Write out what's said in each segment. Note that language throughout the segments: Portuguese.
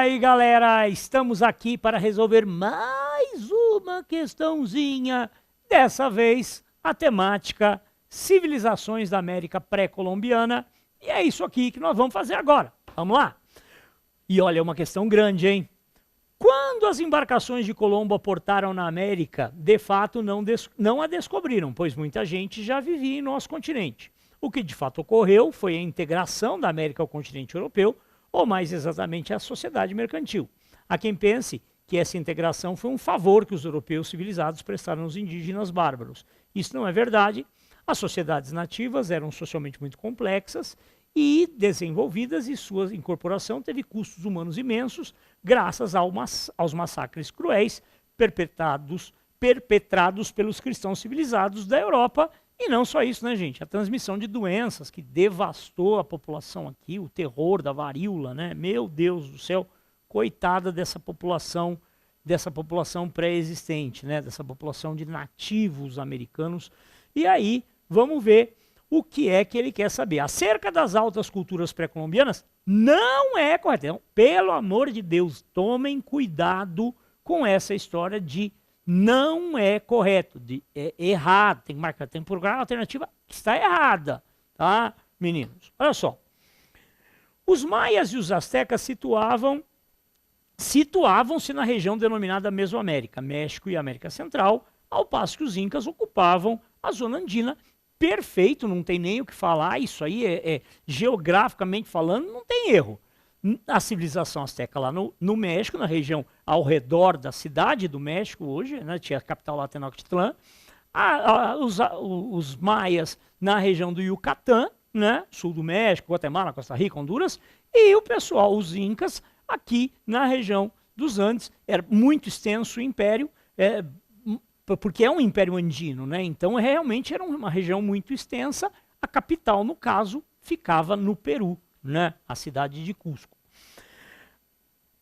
aí, galera, estamos aqui para resolver mais uma questãozinha. Dessa vez, a temática civilizações da América pré-colombiana. E é isso aqui que nós vamos fazer agora. Vamos lá? E olha, é uma questão grande, hein? Quando as embarcações de Colombo aportaram na América, de fato não a descobriram, pois muita gente já vivia em nosso continente. O que de fato ocorreu foi a integração da América ao continente europeu, ou mais exatamente à sociedade mercantil. Há quem pense que essa integração foi um favor que os europeus civilizados prestaram aos indígenas bárbaros. Isso não é verdade. As sociedades nativas eram socialmente muito complexas e desenvolvidas, e sua incorporação teve custos humanos imensos, graças aos massacres cruéis perpetrados pelos cristãos civilizados da Europa. E não só isso, né, gente? A transmissão de doenças que devastou a população aqui, o terror da varíola, né? Meu Deus do céu, coitada dessa população pré-existente, né? Dessa população de nativos americanos. E aí, vamos ver o que é que ele quer saber. Acerca das altas culturas pré-colombianas, não é correto. Então, pelo amor de Deus, tomem cuidado com essa história de não é correto, é errado, tem que marcar, tem que procurar uma alternativa que está errada, tá, meninos? Olha só, os maias e os astecas situavam-se na região denominada Mesoamérica, México e América Central, ao passo que os incas ocupavam a zona andina. Perfeito, não tem nem o que falar, isso aí geograficamente falando, não tem erro. A civilização asteca lá no México, na região ao redor da cidade do México hoje, né, tinha a capital lá Tenochtitlán, os maias na região do Yucatán, né, sul do México, Guatemala, Costa Rica, Honduras, e o pessoal, os incas, aqui na região dos Andes. Era muito extenso o império, porque é um império andino, né, então realmente era uma região muito extensa. A capital, no caso, ficava no Peru, né, a cidade de Cusco.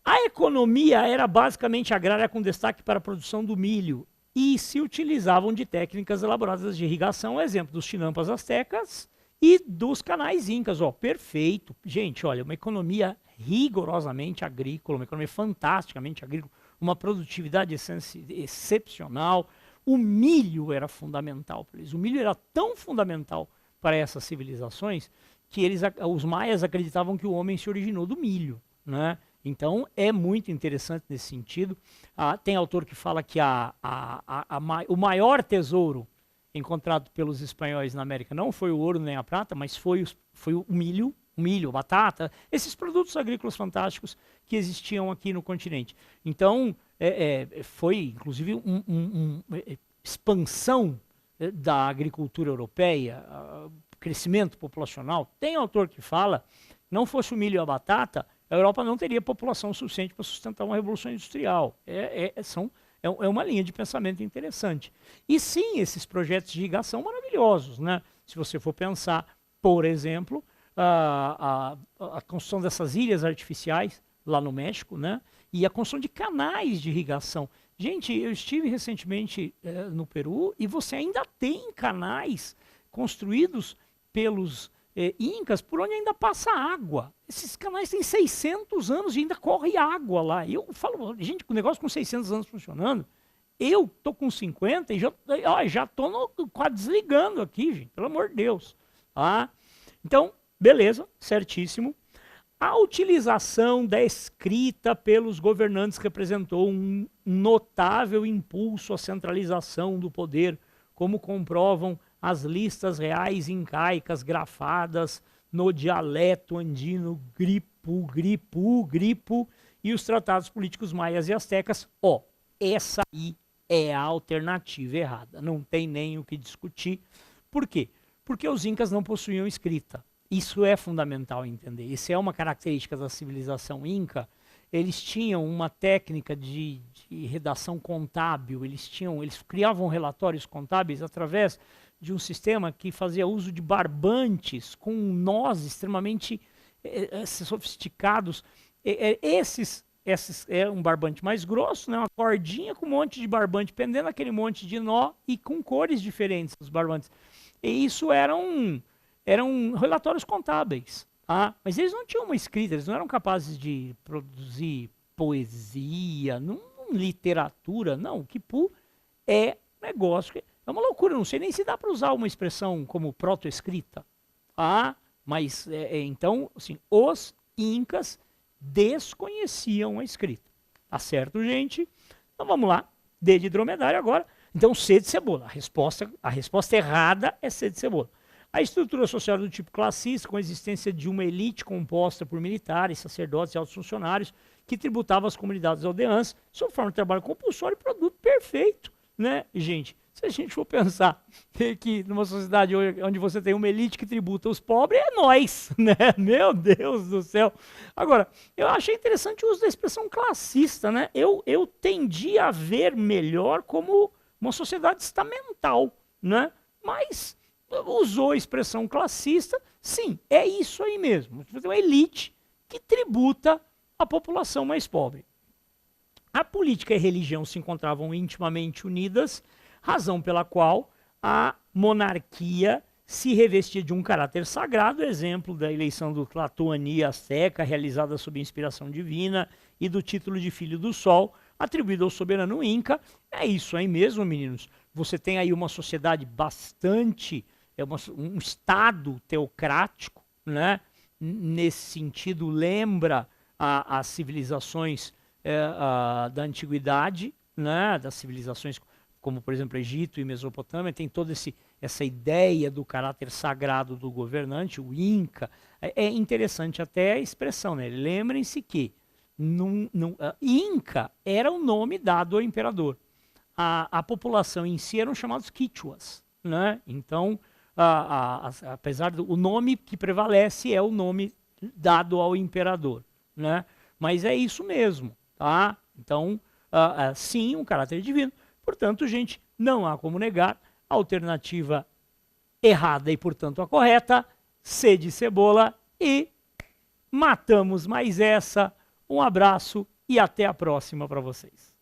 A economia era basicamente agrária, com destaque para a produção do milho, e se utilizavam de técnicas elaboradas de irrigação, exemplo dos chinampas astecas e dos canais incas. Ó, perfeito. Gente, olha, uma economia rigorosamente agrícola, uma economia fantasticamente agrícola, uma produtividade excepcional. O milho era fundamental para eles. O milho era tão fundamental para essas civilizações que os maias acreditavam que o homem se originou do milho, né? Então é muito interessante nesse sentido. Tem autor que fala que o maior tesouro encontrado pelos espanhóis na América não foi o ouro nem a prata, mas foi o milho, a batata, esses produtos agrícolas fantásticos que existiam aqui no continente. Então foi inclusive uma expansão da agricultura europeia, crescimento populacional. Tem autor que fala, não fosse o milho e a batata, a Europa não teria população suficiente para sustentar uma revolução industrial. É uma linha de pensamento interessante. E sim, esses projetos de irrigação maravilhosos, né? Se você for pensar, por exemplo, a construção dessas ilhas artificiais lá no México, né? E a construção de canais de irrigação. Gente, eu estive recentemente no Peru e você ainda tem canais construídos pelos incas por onde ainda passa água. Esses canais têm 600 anos e ainda corre água lá. E eu falo, gente, com o negócio com 600 anos funcionando, eu tô com 50 e já tô quase desligando aqui, gente, pelo amor de Deus. Tá? Então, beleza, certíssimo. A utilização da escrita pelos governantes representou um notável impulso à centralização do poder, como comprovam as listas reais incaicas grafadas no dialeto andino gripo, e os tratados políticos maias e astecas. Ó, essa aí é a alternativa errada, não tem nem o que discutir. Por quê? Porque os incas não possuíam escrita. Isso é fundamental entender. Isso é uma característica da civilização inca. Eles tinham uma técnica de redação contábil, eles criavam relatórios contábeis através de um sistema que fazia uso de barbantes com nós extremamente sofisticados. Esses é um barbante mais grosso, né, uma cordinha com um monte de barbante pendendo aquele monte de nó e com cores diferentes os barbantes. E isso eram relatórios contábeis. Ah, mas eles não tinham uma escrita, eles não eram capazes de produzir poesia, não, literatura, não. O Quipu é negócio, é uma loucura, não sei nem se dá para usar uma expressão como proto-escrita. Ah, mas então, assim, os incas desconheciam a escrita. Tá certo, gente? Então vamos lá, D de dromedário agora. Então, C de cebola. A resposta errada é C de cebola. A estrutura social do tipo classista, com a existência de uma elite composta por militares, sacerdotes e altos funcionários, que tributavam as comunidades aldeãs sob forma de trabalho compulsório e produto perfeito, né, gente? Se a gente for pensar que numa sociedade onde você tem uma elite que tributa os pobres, é nós, né? Meu Deus do céu. Agora, eu achei interessante o uso da expressão classista, né? Eu tendi a ver melhor como uma sociedade estamental, né? Mas usou a expressão classista, sim, é isso aí mesmo. Você tem uma elite que tributa a população mais pobre. A política e a religião se encontravam intimamente unidas, razão pela qual a monarquia se revestia de um caráter sagrado, exemplo da eleição do Tlatoani Azteca, realizada sob inspiração divina, e do título de Filho do Sol, atribuído ao soberano Inca. É isso aí mesmo, meninos. Você tem aí uma sociedade bastante, um estado teocrático, né? Nesse sentido, lembra as civilizações da antiguidade, né? Das civilizações como, por exemplo, Egito e Mesopotâmia, tem toda essa ideia do caráter sagrado do governante, o Inca. É interessante até a expressão, né? Lembrem-se que Inca era o nome dado ao imperador. A população em si eram chamados quichuas, né? Então, apesar do nome que prevalece é o nome dado ao imperador, né? Mas é isso mesmo, tá? Então, sim, um caráter divino. Portanto, gente, não há como negar. A alternativa errada e, portanto, a correta, C de cebola. E matamos mais essa. Um abraço e até a próxima para vocês.